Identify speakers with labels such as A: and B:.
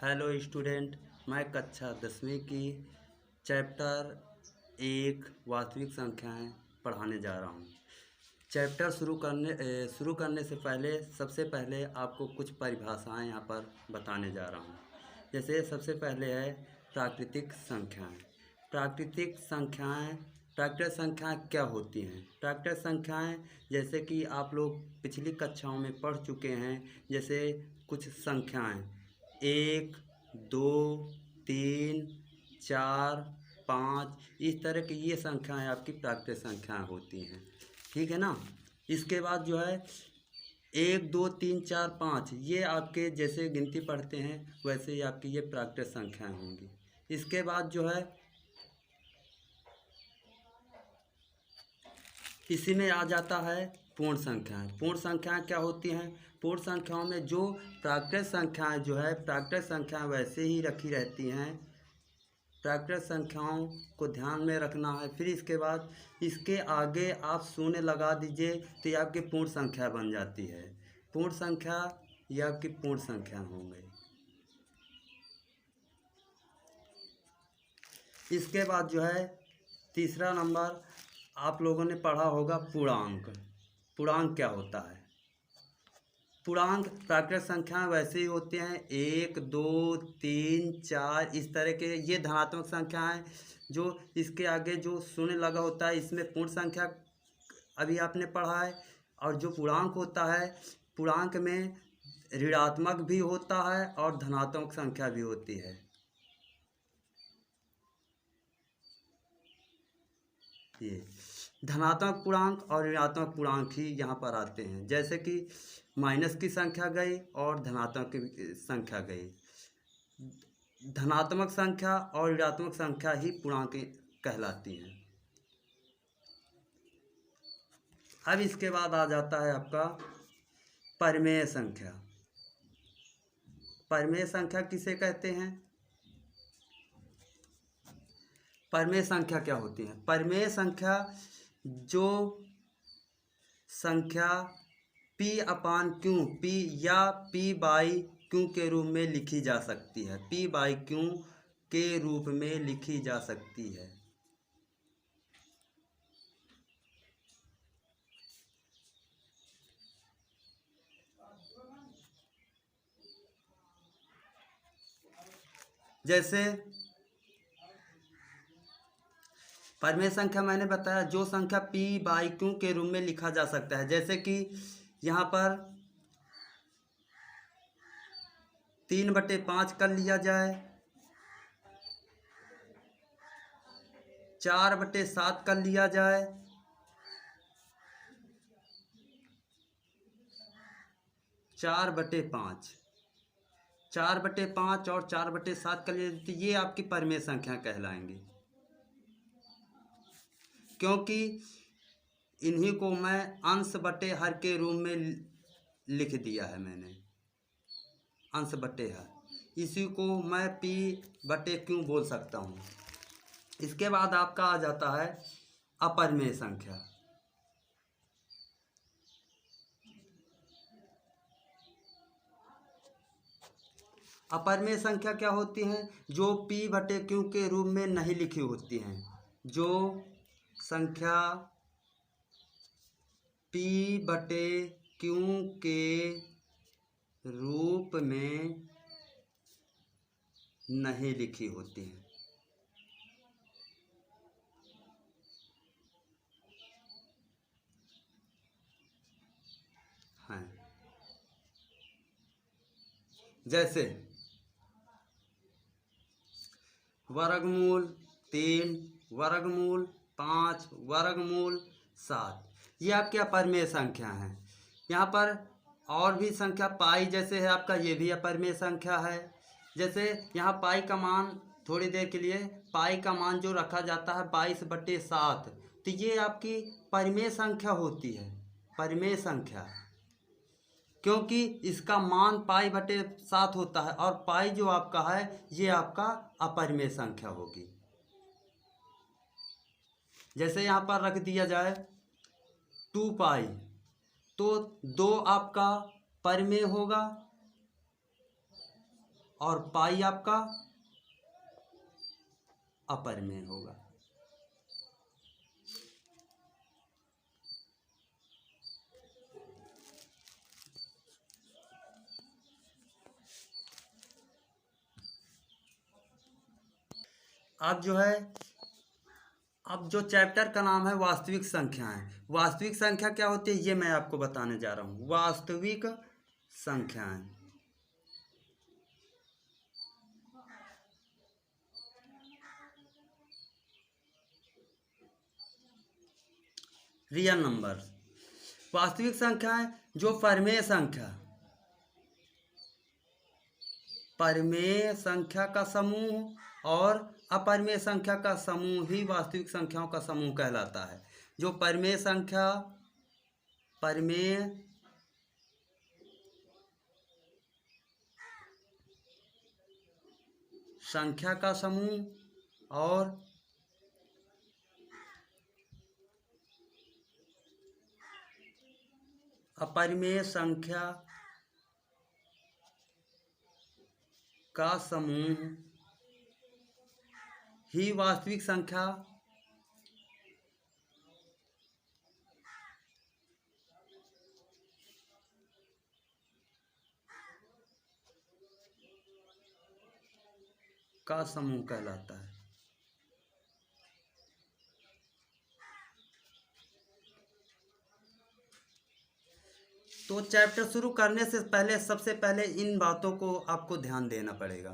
A: Hello student, मैं कक्षा 10वीं की चैप्टर 1 वास्तविक संख्याएं पढ़ाने जा रहा हूं। चैप्टर शुरू करने से पहले सबसे पहले आपको कुछ परिभाषाएं यहां पर बताने जा रहा हूं। जैसे सबसे पहले है प्राकृतिक संख्याएं। प्राकृतिक संख्याएं प्राकृतिक संख्याएं क्या होती हैं? प्राकृतिक संख्याएं जैसे कि आप लोग पिछली कक्षाओं में पढ़ चुके हैं। जैसे कुछ संख्याएं 1, 2, 3, 4, 5 इस तरह की ये संख्याएं आपकी प्राकृतिक संख्याएं होती हैं। ठीक है ना। इसके बाद जो है 1, 2, 3, 4, 5 ये आपके जैसे गिनती पढ़ते हैं वैसे ही आपकी ये प्राकृतिक संख्याएं होंगी। इसके बाद जो है इसी में आ जाता है पूर्ण संख्याएं। पूर्ण संख्याएं क्या होती हैं? पूर्ण संख्याओं में जो प्राकृतिक संख्याएं जो है प्राकृतिक संख्याएं वैसे ही रखी रहती हैं। प्राकृतिक संख्याओं को ध्यान में रखना है। फिर इसके बाद इसके आगे आप शून्य लगा दीजिए तो ये आपकी पूर्ण संख्या बन जाती है। पूर्ण संख्या ये आपकी पूर्ण संख्या हो गई। इसके बाद जो है तीसरा नंबर आप लोगों ने पढ़ा होगा पूर्णांक। पूर्णांक क्या होता है? पूर्णांक प्राकृतिक संख्याएं वैसे ही होते हैं 1, 2, 3, 4 इस तरह के। ये धनात्मक संख्याएं जो इसके आगे जो शून्य लगा होता है इसमें पूर्ण संख्या अभी आपने पढ़ा है। और जो पूर्णांक होता है पूर्णांक में ऋणात्मक भी होता है और धनात्मक संख्या भी होती है। ये धनात्मक पूर्णांक और ऋणात्मक पूर्णांक ही यहाँ पर आते हैं। जैसे कि माइनस की संख्या गई और धनात्मक की संख्या गई। धनात्मक संख्या और ऋणात्मक संख्या ही पूर्णांक कहलाती हैं। अब इसके बाद आ जाता है आपका परिमेय संख्या। परिमेय संख्या किसे कहते हैं? परिमेय संख्या क्या होती है? परिमेय संख्या जो संख्या p/q p या p/q के रूप में लिखी जा सकती है। p/q के रूप में लिखी जा सकती है। जैसे परिमेय संख्या मैंने बताया जो संख्या p/q के रूप में लिखा जा सकता है। जैसे कि यहाँ पर 3/5 कर लिया जाए, 4/7 कर लिया जाए, 4/5 4/5 और 4/7 कर लिया तो ये आपकी परिमेय संख्या कहलाएंगी। क्योंकि इन्हीं को मैं अंश बटे हर के रूप में लिख दिया है। मैंने अंश बटे हर इसी को मैं p/q बोल सकता हूँ। इसके बाद आपका आ जाता है अपरिमेय संख्या। अपरिमेय संख्या क्या होती हैं? जो p/q के रूप में नहीं लिखी होती हैं। जो संख्या p/q के रूप में नहीं लिखी होती हैं। हाँ, जैसे वर्गमूल 3, वर्गमूल 5, वर्गमूल 7 ये आपकी अपरिमेय संख्या है। यहाँ पर और भी संख्या पाई जैसे है आपका, ये भी अपरिमेय संख्या है। जैसे यहाँ पाई का मान थोड़ी देर के लिए पाई का मान जो रखा जाता है 22/7 तो ये आपकी परिमेय संख्या होती है। परिमेय संख्या क्योंकि इसका मान π/7 होता है और पाई जो आपका है ये आपका अपरिमेय संख्या होगी। जैसे यहाँ पर रख दिया जाए 2π तो 2 आपका परिमेय होगा और पाई आपका अपरिमेय होगा। अब जो चैप्टर का नाम है वास्तविक संख्याएं। वास्तविक संख्या क्या होती है ये मैं आपको बताने जा रहा हूँ। वास्तविक संख्याएं रियल नंबर। वास्तविक संख्याएं जो परिमेय संख्या का समूह और अपरिमेय संख्या का समूह ही वास्तविक संख्याओं का समूह कहलाता है। जो परिमेय संख्या का समूह और अपरिमेय संख्या का समूह ही वास्तविक संख्या का समूह कहलाता है। तो चैप्टर शुरू करने से पहले सबसे पहले इन बातों को आपको ध्यान देना पड़ेगा।